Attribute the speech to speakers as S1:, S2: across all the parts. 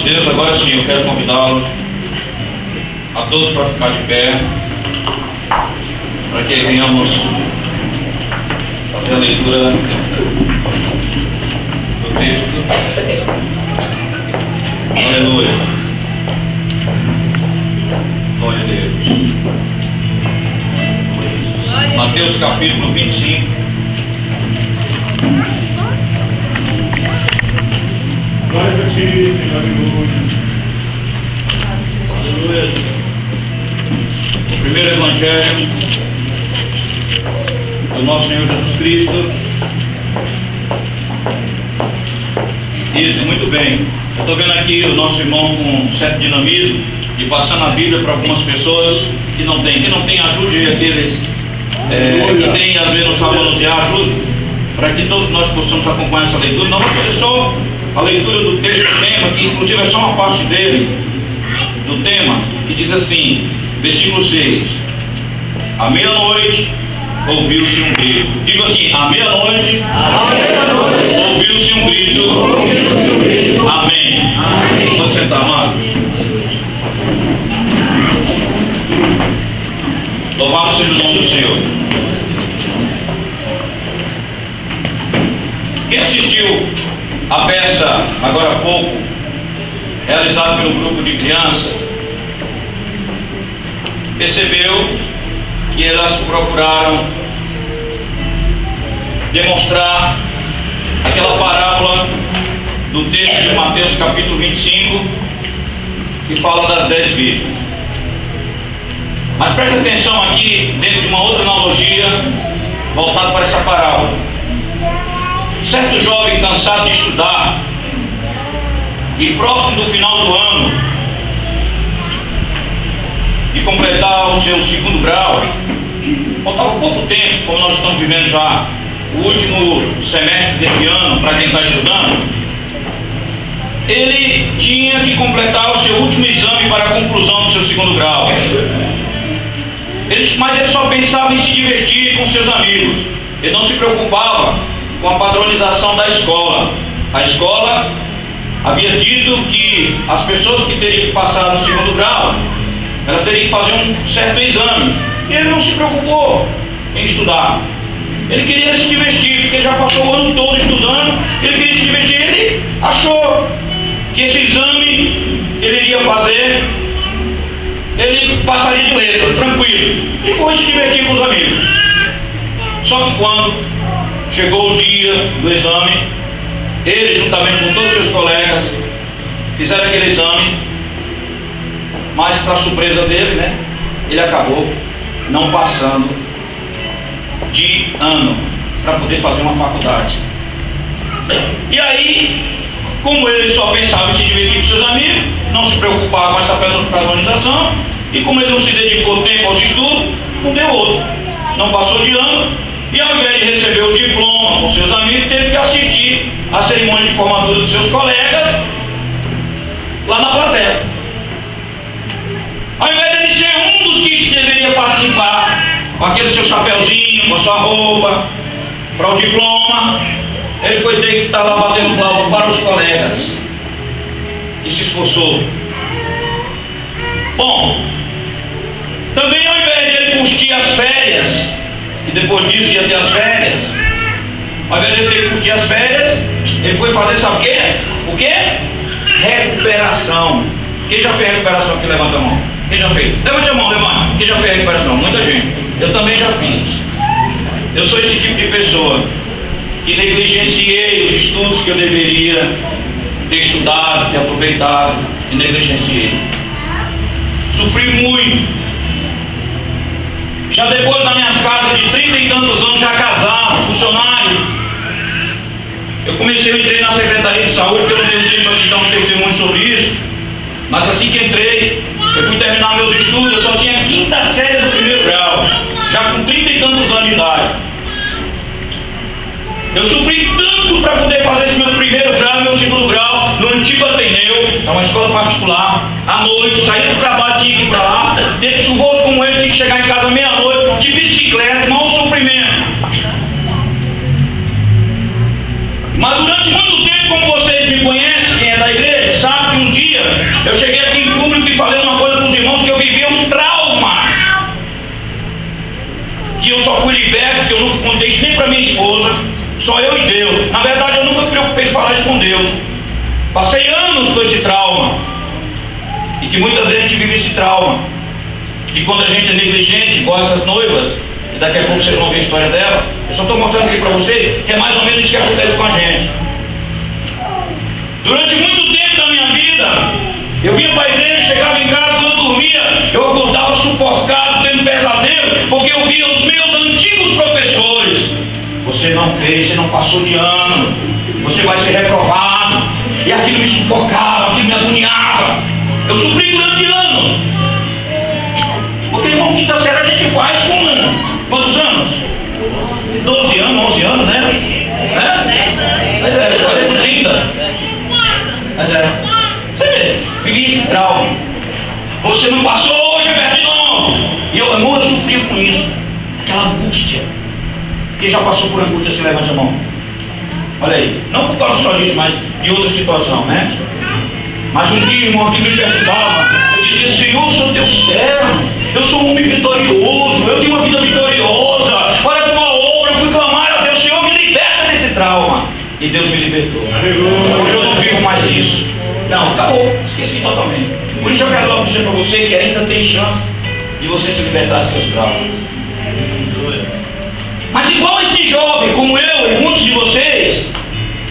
S1: Deus, agora sim eu quero convidá-los a todos para ficar de pé, para que venhamos fazer a leitura do texto. Aleluia. Glória a Deus. Mateus capítulo 25.
S2: Glória a ti, Senhor, aleluia.
S1: O primeiro evangelho do nosso Senhor Jesus Cristo diz muito bem. Eu estou vendo aqui o nosso irmão com um certo dinamismo de passar na Bíblia para algumas pessoas que não tem. Quem não tem, ajude aqueles que tem, às vezes não sabem anunciar, ajude, para que todos nós possamos acompanhar essa leitura. Não vamos fazer só a leitura do texto do tema, que inclusive é só uma parte dele, do tema, que diz assim, versículo 6: à meia-noite ouviu-se um grito. Digo assim, à meia-noite ouviu-se um grito. Amém. Pode sentar, amado. Louvado seja o nome do Senhor. Quem assistiu a peça agora há pouco, realizada pelo grupo de crianças, percebeu que elas procuraram demonstrar aquela parábola do texto de Mateus capítulo 25, que fala das 10 virgens. Mas preste atenção aqui, dentro de uma outra analogia, voltada para essa parábola. Certo jovem cansado de estudar, e próximo do final do ano, de completar o seu segundo grau, faltava pouco tempo, como nós estamos vivendo já o último semestre desse ano, para quem está estudando, ele tinha que completar o seu último exame para a conclusão do seu segundo grau. Mas ele só pensava em se divertir com seus amigos. Ele não se preocupava com a padronização da escola. A escola havia dito que as pessoas que teriam que passar no segundo grau, elas teriam que fazer um certo exame. E ele não se preocupou em estudar. Ele queria se divertir, porque ele já passou o ano todo estudando. Ele queria se divertir. Ele achou que esse exame que ele iria fazer, ele passaria de letra, tranquilo, e foi se divertir com os amigos. Só que quando chegou o dia do exame, ele, juntamente com todos os seus colegas, fizeram aquele exame, mas, para surpresa dele, né, ele acabou não passando de ano para poder fazer uma faculdade. E aí, como ele só pensava em se divertir com seus amigos, não se preocupava com essa padronização, e como ele não se dedicou tempo aos estudos, não deu outro. Não passou de ano, e ao invés de receber o diploma com seus amigos, teve que assistir à cerimônia de formatura dos seus colegas lá na plateia. Ao invés de ele ser um dos que deveria participar, com aquele seu chapeuzinho, com a sua roupa, para o diploma, ele foi ter que estar lá batendo palma para os colegas e se esforçou. Bom, também ao invés de ele curtir as férias, e depois disso ia ter as férias, ao invés de ele ter que curtir as férias, ele foi fazer, sabe o quê? O quê? Recuperação. Quem já fez recuperação aqui? Levanta a mão. Quem já fez? Levante a mão, levante. Quem já fez recuperação? Muita gente. Eu também já fiz. Eu sou esse tipo de pessoa que negligenciei os estudos que eu deveria ter estudado, ter aproveitado, e negligenciei. Sofri muito. Já depois das minhas casas de 30 e tantos anos, já casado, funcionário, eu entrei na Secretaria de Saúde, que eu não tenho tempo para te dar um testemunho sobre isso, mas assim que entrei, eu fui terminar meus estudos, eu só tinha a quinta série do primeiro grau, já com 30 e tantos anos de idade. Eu sofri tanto para poder fazer esse meu primeiro grau, meu segundo grau, no antigo Ateneu, é uma escola particular. À noite, saí do trabalho, tinha que ir para lá, dentro de chuvoso como ele, tinha que chegar em casa meia-noite, de bicicleta, mau sofrimento. Mas durante muito tempo, como vocês me conhecem, quem é da igreja, sabe que um dia Na verdade, eu nunca me preocupei em falar isso com Deus. Passei anos com esse trauma. E que muitas vezes a gente vive esse trauma. E quando a gente é negligente, igual essas noivas, e daqui a pouco vocês vão ver a história dela, eu só estou mostrando aqui para vocês que é mais ou menos isso que acontece com a gente. Durante muito tempo da minha vida, eu vinha para a igreja, chegava em casa, quando eu dormia, eu acordava sufocado, tendo pesadelo, porque eu via os meus antigos professores. Você não fez, você não passou de ano, você vai ser reprovado. E aquilo me sufocava, aquilo me agoniava. Eu sofri durante anos. Porque, irmão, quinta série a gente faz com quantos anos? 12 anos, 11 anos, né? Agora é 30. Você vê, vivi esse trauma. Você não passou, Gilberto, não. E eu sofri com isso. Aquela angústia. Quem já passou por angústia, se levanta a mão. Olha aí. Não por causa só disso, mas de outra situação, né? Mas um dia, irmão, que me perguntava, eu dizia: Senhor, eu sou teu servo, eu sou um homem vitorioso, eu tenho uma vida vitoriosa, olha uma obra, eu fui clamar a Deus: Senhor, me liberta desse trauma. E Deus me libertou. Hoje eu não vivo mais isso. Não, acabou, esqueci totalmente. Por isso eu quero logo dizer para você que ainda tem chance de você se libertar dos seus traumas. Mas igual esse jovem, como eu e muitos de vocês,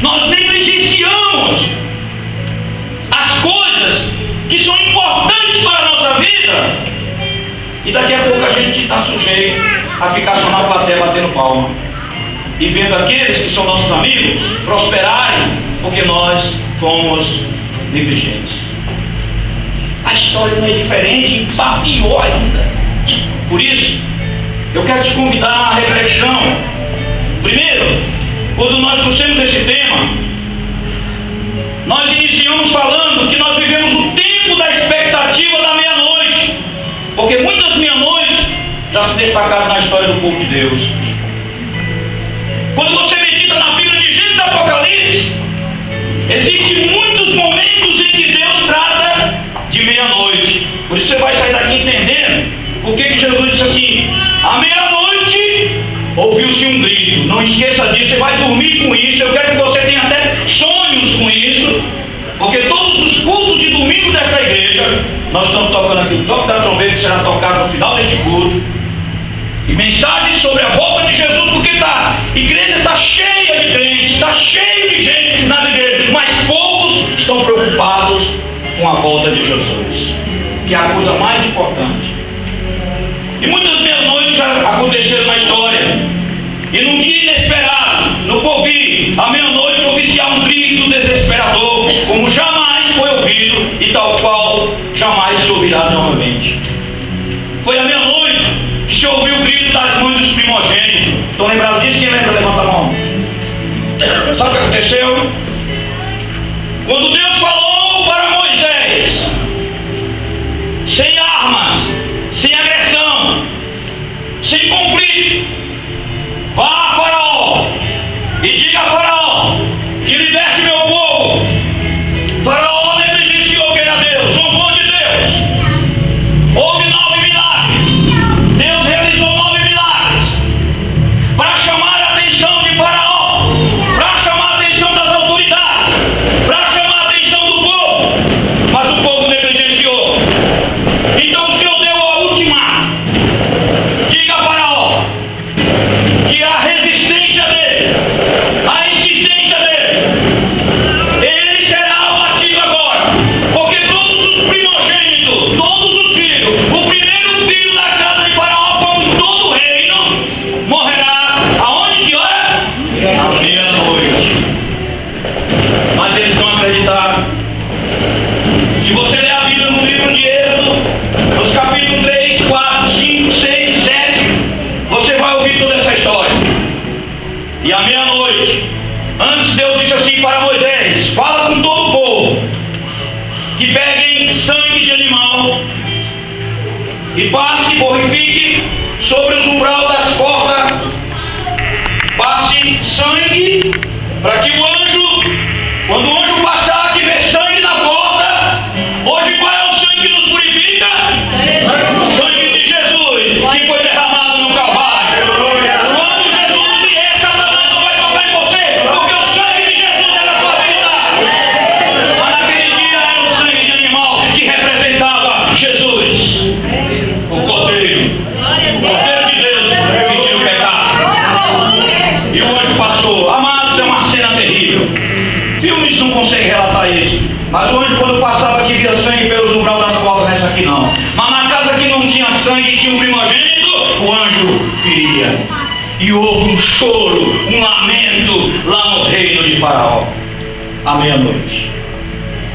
S1: nós negligenciamos as coisas que são importantes para a nossa vida, e daqui a pouco a gente está sujeito a ficar só na plateia batendo palma e vendo aqueles que são nossos amigos prosperarem porque nós fomos negligentes. A história não é diferente, e pior ainda. Por isso, eu quero te convidar a reflexão. Primeiro, quando nós trouxemos esse tema, nós iniciamos falando que nós vivemos o tempo da expectativa da meia-noite, porque muitas meia-noites já se destacaram na história do povo de Deus. Quando você medita na Bíblia de Gênesis e Apocalipse, existem muitos momentos em que Deus trata de meia-noite. Por isso você vai sair daqui entendendo por que Jesus disse assim: à meia-noite ouviu-se um grito. Não esqueça disso, você vai dormir com isso. Eu quero que você tenha até sonhos com isso, porque todos os cultos de domingo desta igreja, nós estamos tocando aqui o toque da trombeta, que será tocado no final deste culto, e mensagens sobre a volta de Jesus, porque a igreja está cheia de crentes, está cheia de gente nas igrejas, mas poucos estão preocupados com a volta de Jesus, que é a coisa mais importante. E muitas meia-noites já aconteceram na história, e num dia inesperado, no porvir, à meia-noite oficial um grito desesperador, como jamais foi ouvido e tal qual jamais se ouvirá novamente. Foi à meia-noite que se ouviu o grito das mães dos primogênitos. Estão lembrados disso? Quem lembra? Levanta a mão. Sabe o que aconteceu? Quando Deus falou para Moisés, sem armas, sem agressão, sem conflito, vá a Faraó e diga a Faraó que liberte meu povo. Faraó negligenciou quem era Deus, zombou de Deus. Houve 9 milagres. Deus realizou 9 milagres para chamar a atenção de Faraó, para chamar a atenção das autoridades, para chamar a atenção do povo. Mas o povo negligenciou. Então o Senhor deu a última. Diga a Faraó que a resistência dele, a insistência dele, ele será abatido agora, porque todos os primogênitos, todos os filhos, o primeiro filho da casa de Faraó, como em todo o reino, morrerá. Aonde que hora? À meia-noite. Mas eles não acreditaram. Se você ler a Bíblia no livro de Êxodo, nos capítulos 3, 4, 5, 6, 7, você vai ouvir toda essa história. E à meia-noite, antes Deus disse assim para Moisés: fala com todo o povo que peguem sangue de animal e passe, borrifique sobre os umbral das portas, passe sangue, para que o anjo, quando o anjo passar, que vê sangue na porta. Hoje qual é o sangue que nos purifica? O sangue de Jesus, que foi derramado no Calvário. Quando Jesus vier, Satanás não vai tocar em você, porque o não conseguem relatar isso. Mas o anjo, quando passava aqui, via sangue pelos umbral das portas, nessa aqui não. Mas na casa que não tinha sangue e tinha um primogênito, o anjo viria. E houve um choro, um lamento lá no reino de Faraó, à meia-noite.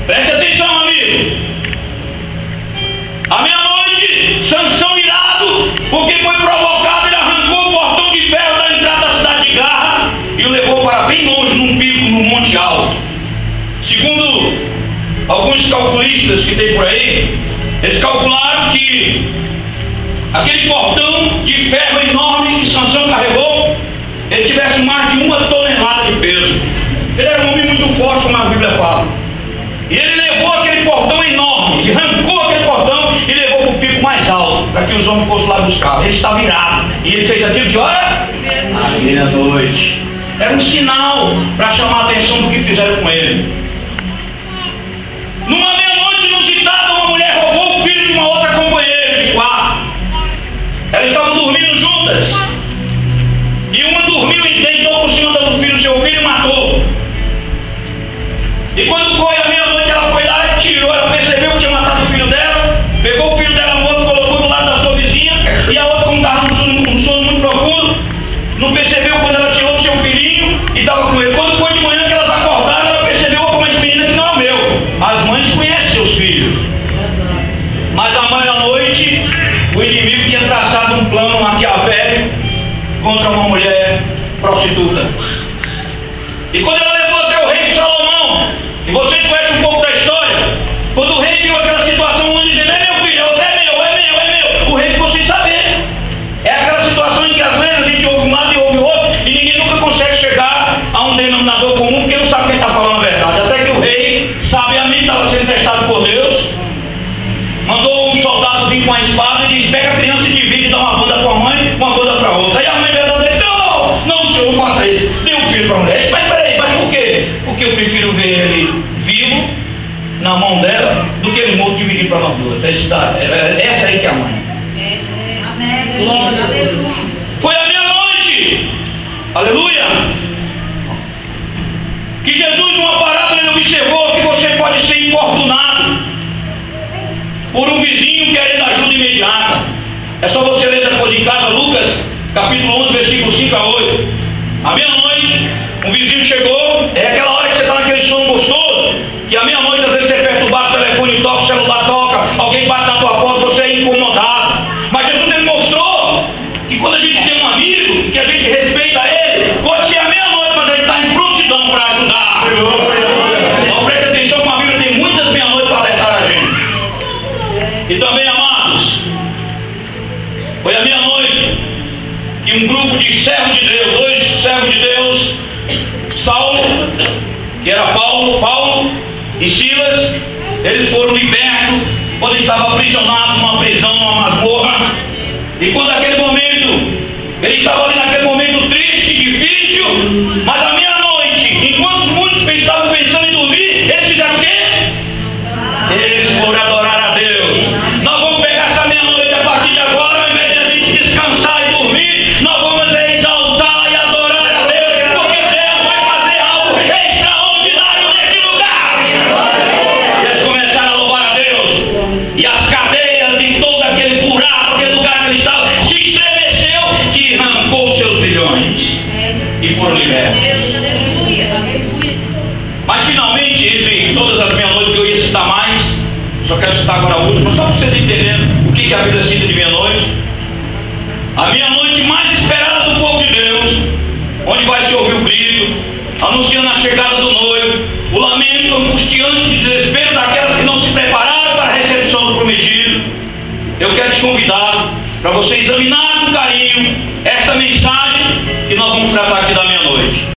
S1: Preste atenção, amigo. À meia-noite, Sansão irado, porque foi provocado, ele arrancou o portão de ferro da entrada da cidade de Garra e o levou para bem longe, num pico, num monte alto. Segundo alguns calculistas que tem por aí, eles calcularam que aquele portão de ferro enorme que Sansão carregou, ele tivesse mais de 1 tonelada de peso. Ele era um homem muito forte, como a Bíblia fala. E ele levou aquele portão enorme, ele arrancou aquele portão e levou para o pico mais alto, para que os homens fossem lá buscar. Ele estava irado. E ele fez aquilo de hora? À meia-noite. Era um sinal para chamar a atenção do que fizeram com ele. Numa meia-noite inusitada, uma mulher roubou o filho de uma outra companheira de quarto. Elas estavam dormindo juntas. E uma dormiu e deitou por cima do filho do seu filho e matou. E quando foi a meia-noite, ela foi lá e tirou. Ela percebeu que tinha matado o filho dela, pegou o filho dela morto, colocou do lado da sua vizinha. E a outra, como estava num sono muito profundo, não percebeu quando ela tirou o seu filhinho e estava com ele. Quando foi de manhã que elas acordaram, ela percebeu como esse menino que não é meu. As mães conhecem seus filhos. Mas à meia-noite, o inimigo tinha traçado um plano maquiavélico contra uma mulher prostituta. E quando ela levou até o rei Salomão, e vocês conhecem um pouco da história, quando o rei viu aquela situação, um dizendo: é meu filho, é meu. O rei ficou sem saber. É aquela situação em que às vezes a gente ouve um lado e ouve o outro, e ninguém nunca consegue chegar a um denominador comum, porque não sabe quem está falando a verdade. Até que o rei, sabiamente, estava sendo testado por Deus, mandou um soldado vir com a espada e disse: pega a criança e divide, dá uma banda para a mãe, uma banda para a outra. Aí a mãe verdadeira disse: não, senhor, não faça isso. Dê um filho para a mulher. Mas peraí, mas por quê? Porque eu prefiro ver ele vivo na mão dela do que ele morto dividido para nós duas. Essa aí que é a mãe. Foi a meia-noite, aleluia, que Jesus, numa parábola, ele observou que você pode ser importunado por um vizinho querendo ajuda imediata. É só você ler depois de casa, Lucas, capítulo 11, versículo 5 a 8. À meia-noite, um vizinho chegou. É aquela hora que você está naquele sono gostoso, que à meia-noite, às vezes, você aperta o barco, o telefone toca, o celular toca, alguém bate na tua porta, você é incomodado. Mas Jesus, ele mostrou que quando a gente tem um amigo, que a gente respeita ele, pode ser à meia-noite, mas ele está em prontidão para ajudar. Então preste atenção, que a Bíblia tem muitas meia-noites para alertar a gente. E também, amados, foi à meia-noite que um grupo de servos de Deus, 2 servos de Deus, Saulo, que era Paulo e Silas, eles foram libertos quando estavam aprisionados numa prisão, numa masmorra. E quando naquele momento, eles estavam ali naquele momento triste, difícil, mas à meia-noite, enquanto muitos estavam pensando em dormir, eles fizeram o quê? Eles foram adorar a Deus. Nós vamos pegar essa meia-noite a partir de agora, ao invés de a gente descansar e dormir, nós vamos exaltar e adorar a Deus, porque Deus vai fazer algo extraordinário nesse lugar. E eles começaram a louvar a Deus, e as cadeias e todo aquele buraco, aquele lugar que eles estavam, se estremeceu e arrancou seus bilhões e foram libertos. Mas finalmente, entre todas as meia-noites que eu ia citar mais, só quero citar agora a última, só para vocês entenderem o que a Bíblia cita de meia-noite. A meia-noite mais esperada do povo de Deus, onde vai se ouvir o grito, anunciando a chegada do noivo, o lamento angustiante e desespero daquelas que não se prepararam para a recepção do prometido. Eu quero te convidar para você examinar com carinho esta mensagem que nós vamos tratar aqui da meia-noite.